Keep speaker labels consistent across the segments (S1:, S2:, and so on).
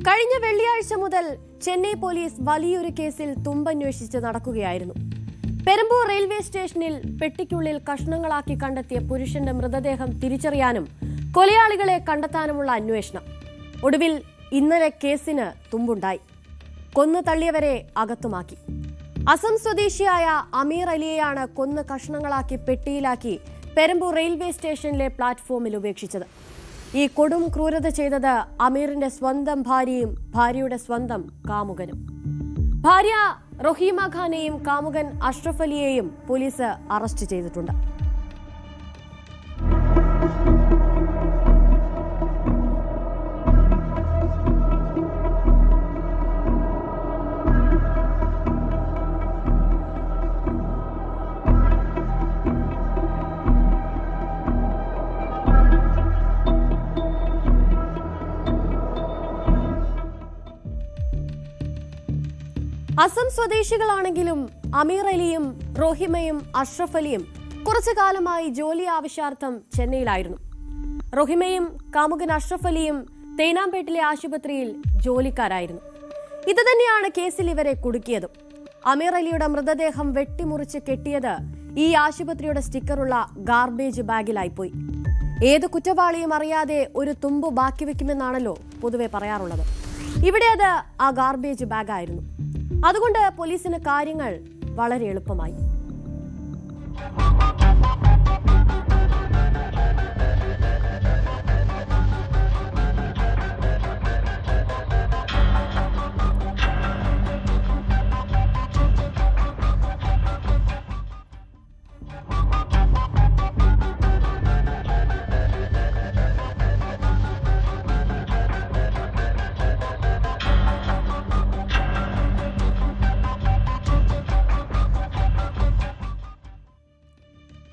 S1: കഴിഞ്ഞ വെള്ളിയാഴ്ച മുതൽ ചെന്നൈ പോലീസ് വലിയൊരു കേസിൽ തുമ്പന്വേഷിച്ച് നടക്കുകയായിരുന്നു. പെരമ്പൂർ റെയിൽവേ സ്റ്റേഷനിൽ പെട്ടിക്കുള്ളിൽ കഷ്ണങ്ങളാക്കി കണ്ടെത്തിയ പുരുഷന്റെ മൃതദേഹം തിരിച്ചറിയാനും കൊലയാളികളെ കണ്ടെത്താനുമുള്ള അന്വേഷണം. ഒടുവിൽ ഇന്നലെ കേസിന് തുമ്പുണ്ടായി. കൊന്നു തള്ളിയവരെ അകത്തുമാക്കി. അസം സ്വദേശിയായ അമീർ അലിയെയാണ് കൊന്ന് കഷ്ണങ്ങളാക്കി പെട്ടിയിലാക്കി പെരമ്പൂർ റെയിൽവേ സ്റ്റേഷനിലെ പ്ലാറ്റ്ഫോമിൽ ഉപേക്ഷിച്ചത്. ഈ കൊടും ക്രൂരത ചെയ്തത് അമീറിന്റെ സ്വന്തം ഭാര്യയും ഭാര്യയുടെ സ്വന്തം കാമുകനും. ഭാര്യ റൊഹീമ ഖാനെയും കാമുകൻ അഷ്റഫ് അലിയെയും പോലീസ് അറസ്റ്റ് ചെയ്തിട്ടുണ്ട്. അസം സ്വദേശികളാണെങ്കിലും അമീർ അലിയും റൊഹിമയും അഷ്റഫ് അലിയും കുറച്ചു കാലമായി ജോലി ആവശ്യാർത്ഥം ചെന്നൈയിലായിരുന്നു. റൊഹിമയും കാമുകൻ അഷ്റഫ് അലിയും തേനാമ്പേട്ടിലെ ആശുപത്രിയിൽ ജോലിക്കാരായിരുന്നു. ഇതുതന്നെയാണ് കേസിൽ ഇവരെ കുടുക്കിയതും. അമീർ അലിയുടെ മൃതദേഹം വെട്ടിമുറിച്ച് കെട്ടിയത് ഈ ആശുപത്രിയുടെ സ്റ്റിക്കറുള്ള ഗാർബേജ് ബാഗിലായിപ്പോയി. ഏത് കുറ്റവാളിയും അറിയാതെ ഒരു തുമ്പ് ബാക്കി വെക്കുമെന്നാണല്ലോ പൊതുവെ പറയാറുള്ളത്. ഇവിടെ അത് ആ ഗാർബേജ് ബാഗായിരുന്നു. അതുകൊണ്ട് പോലീസിന് കാര്യങ്ങൾ വളരെ എളുപ്പമായി.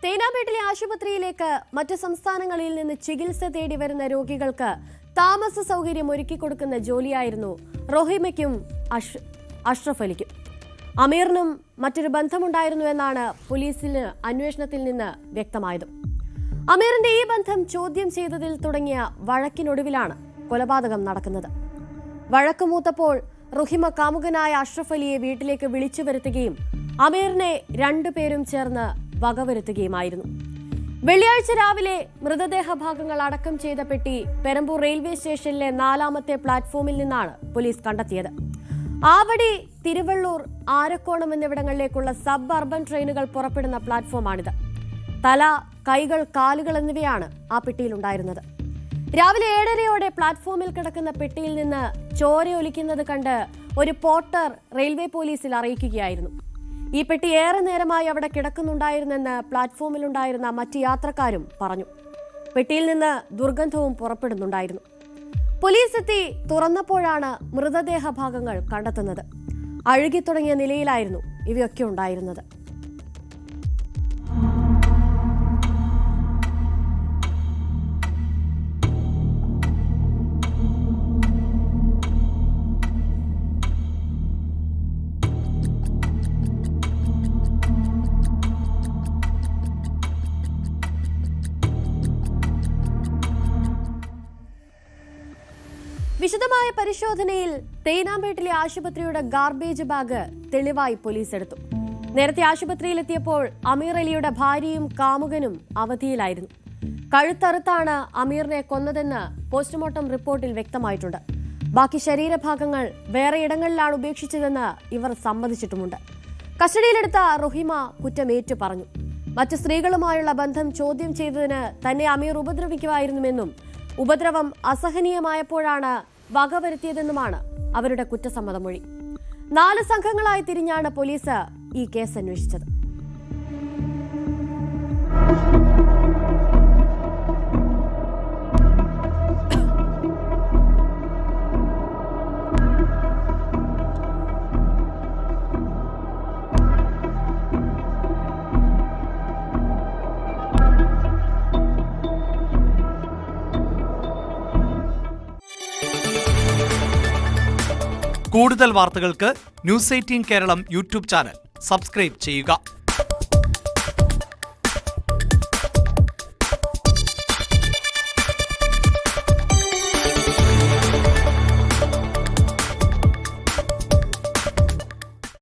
S1: തേനാമ്പേട്ടിലെ ആശുപത്രിയിലേക്ക് മറ്റു സംസ്ഥാനങ്ങളിൽ നിന്ന് ചികിത്സ തേടി വരുന്ന രോഗികൾക്ക് താമസ സൗകര്യം ഒരുക്കി കൊടുക്കുന്ന ജോലിയായിരുന്നു റൊഹിമയ്ക്കും അഷ്റഫ് അലിക്കും. അമീറിനും മറ്റൊരു ബന്ധമുണ്ടായിരുന്നു എന്നാണ് പോലീസിന് അന്വേഷണത്തിൽ നിന്ന് വ്യക്തമായത്. അമീറിന്റെ ഈ ബന്ധം ചോദ്യം ചെയ്തതിൽ തുടങ്ങിയ വഴക്കിനൊടുവിലാണ് കൊലപാതകം നടക്കുന്നത്. വഴക്ക് മൂത്തപ്പോൾ റൊഹിമ കാമുകനായ അഷ്റഫ് അലിയെ വീട്ടിലേക്ക് വിളിച്ചു വരുത്തുകയും അമീറിനെ രണ്ടുപേരും ചേർന്ന് വകവരുത്തുകയുമായിരുന്നു. വെള്ളിയാഴ്ച രാവിലെ മൃതദേഹ ഭാഗങ്ങൾ അടക്കം ചെയ്ത പെട്ടി പെരമ്പൂർ റെയിൽവേ സ്റ്റേഷനിലെ 4ാമത്തെ പ്ലാറ്റ്ഫോമിൽ നിന്നാണ് പോലീസ് കണ്ടെത്തിയത്. ആവടി, തിരുവള്ളൂർ, ആരക്കോണം എന്നിവിടങ്ങളിലേക്കുള്ള സബ് അർബൻ ട്രെയിനുകൾ പുറപ്പെടുന്ന പ്ലാറ്റ്ഫോമാണിത്. തല, കൈകൾ, കാലുകൾ എന്നിവയാണ് ആ പെട്ടിയിലുണ്ടായിരുന്നത്. രാവിലെ 7:30യോടെ പ്ലാറ്റ്ഫോമിൽ കിടക്കുന്ന പെട്ടിയിൽ നിന്ന് ചോരയൊലിക്കുന്നത് കണ്ട് ഒരു പോർട്ടർ റെയിൽവേ പോലീസിൽ അറിയിക്കുകയായിരുന്നു. ഈ പെട്ടി ഏറെ നേരമായി അവിടെ കിടക്കുന്നുണ്ടായിരുന്നെന്ന് പ്ലാറ്റ്ഫോമിലുണ്ടായിരുന്ന മറ്റ് യാത്രക്കാരും പറഞ്ഞു. പെട്ടിയിൽ നിന്ന് ദുർഗന്ധവും പുറപ്പെടുന്നുണ്ടായിരുന്നു. പോലീസ് എത്തി തുറന്നപ്പോഴാണ് മൃതദേഹ ഭാഗങ്ങൾ കണ്ടെത്തുന്നത്. അഴുകിത്തുടങ്ങിയ നിലയിലായിരുന്നു ഇവയൊക്കെ ഉണ്ടായിരുന്നത്. വിശദമായ പരിശോധനയിൽ തേനാമ്പേട്ടിലെ ആശുപത്രിയുടെ ഗാർബേജ് ബാഗ് തെളിവായി പോലീസ് എടുത്തു. നേരത്തെ ആശുപത്രിയിലെത്തിയപ്പോൾ അമീർ അലിയുടെ ഭാര്യയും കാമുകനും അവധിയിലായിരുന്നു. കഴുത്തറുത്താണ് അമീറിനെ കൊന്നതെന്ന് പോസ്റ്റ്മോർട്ടം റിപ്പോർട്ടിൽ വ്യക്തമായിട്ടുണ്ട്. ബാക്കി ശരീരഭാഗങ്ങൾ വേറെ ഇടങ്ങളിലാണ് ഉപേക്ഷിച്ചതെന്ന് ഇവർ സമ്മതിച്ചിട്ടുമുണ്ട്. കസ്റ്റഡിയിലെടുത്ത റൊഹിമ കുറ്റമേറ്റു പറഞ്ഞു. മറ്റു സ്ത്രീകളുമായുള്ള ബന്ധം ചോദ്യം ചെയ്തതിന് തന്നെ അമീർ ഉപദ്രവിക്കുമായിരുന്നുവെന്നും ഉപദ്രവം അസഹനീയമായപ്പോഴാണ് വകവരുത്തിയതെന്നുമാണ് അവരുടെ കുറ്റസമ്മതമൊഴി. 4 സംഘങ്ങളായി തിരിഞ്ഞാണ് പോലീസ് ഈ കേസ് അന്വേഷിച്ചത്.
S2: കൂടുതൽ വാർത്തകൾക്ക് News18 Keralam YouTube channel subscribe ചെയ്യുക.